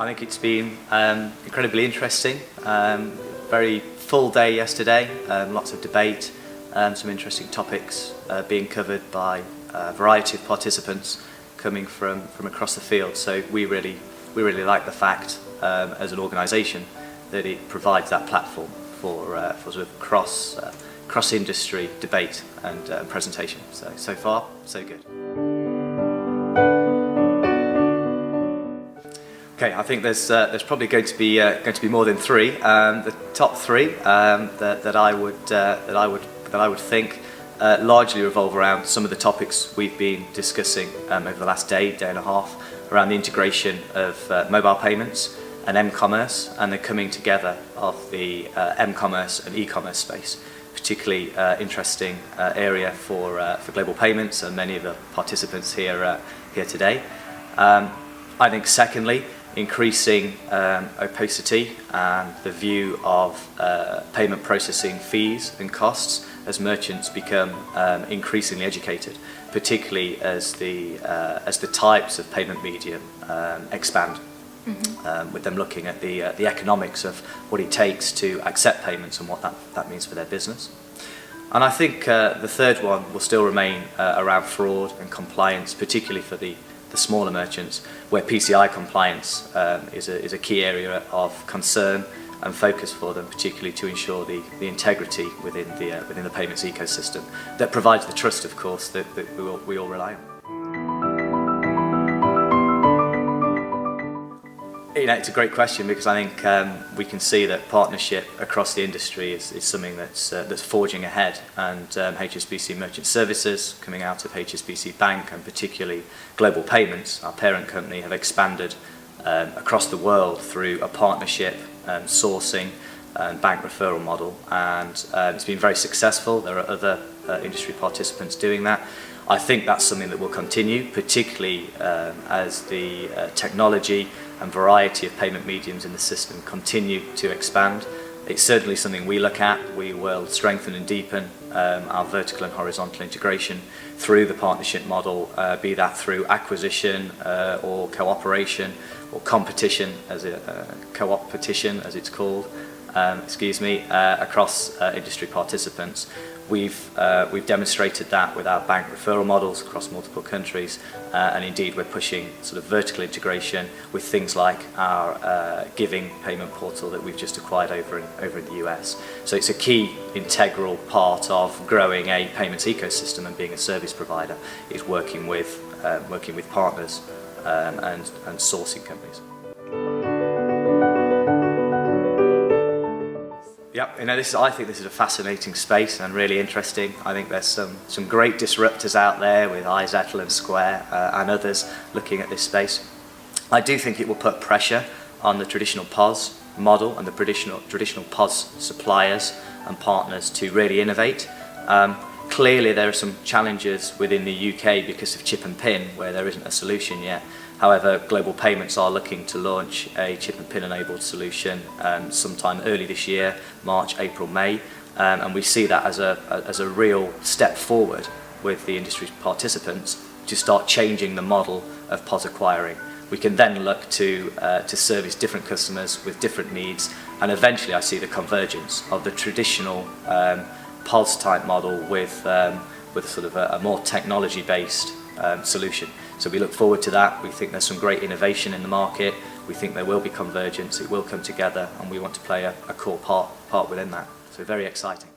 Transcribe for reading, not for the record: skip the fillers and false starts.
I think it's been incredibly interesting. Very full day yesterday, lots of debate, some interesting topics being covered by a variety of participants coming from across the field. So we really like the fact as an organisation that it provides that platform for sort of cross-industry debate and presentation. So far, so good. Okay, I think there's probably going to be more than three. The top three that I would think largely revolve around some of the topics we've been discussing over the last day and a half, around the integration of mobile payments and m-commerce, and the coming together of the m-commerce and e-commerce space. Particularly interesting area for global payments and many of the participants here today. I think secondly, increasing opacity and the view of payment processing fees and costs as merchants become increasingly educated, particularly as the types of payment medium expand. With them looking at the economics of what it takes to accept payments and what that means for their business. And I think the third one will still remain around fraud and compliance, particularly for the smaller merchants, where PCI compliance is a key area of concern and focus for them, particularly to ensure the integrity within the payments ecosystem that provides the trust, of course, that we all rely on. You know, it's a great question because I think we can see that partnership across the industry is something that's forging ahead, and HSBC Merchant Services, coming out of HSBC Bank and particularly Global Payments, our parent company, have expanded across the world through a partnership, sourcing and bank referral model, and it's been very successful. There are other industry participants doing that. I think that's something that will continue, particularly as the technology and variety of payment mediums in the system continue to expand. It's certainly something we look at. We will strengthen and deepen our vertical and horizontal integration through the partnership model, be that through acquisition or cooperation or competition, co-op petition as it's called, across industry participants. We've demonstrated that with our bank referral models across multiple countries, and indeed we're pushing sort of vertical integration with things like our giving payment portal that we've just acquired over in the US. So it's a key integral part of growing a payments ecosystem and being a service provider is working with partners and sourcing companies. Yep, you know, I think this is a fascinating space and really interesting. I think there's some great disruptors out there with iZettle and Square and others looking at this space. I do think it will put pressure on the traditional POS model and the traditional POS suppliers and partners to really innovate. Clearly there are some challenges within the UK because of chip and pin, where there isn't a solution yet. However, Global Payments are looking to launch a chip and pin enabled solution sometime early this year, March, April, May, and we see that as a real step forward with the industry participants to start changing the model of POS acquiring. We can then look to service different customers with different needs, and eventually I see the convergence of the traditional POS type model with sort of a more technology based solution. So we look forward to that. We think there's some great innovation in the market. We think there will be convergence, it will come together, and we want to play a core part within that. So very exciting.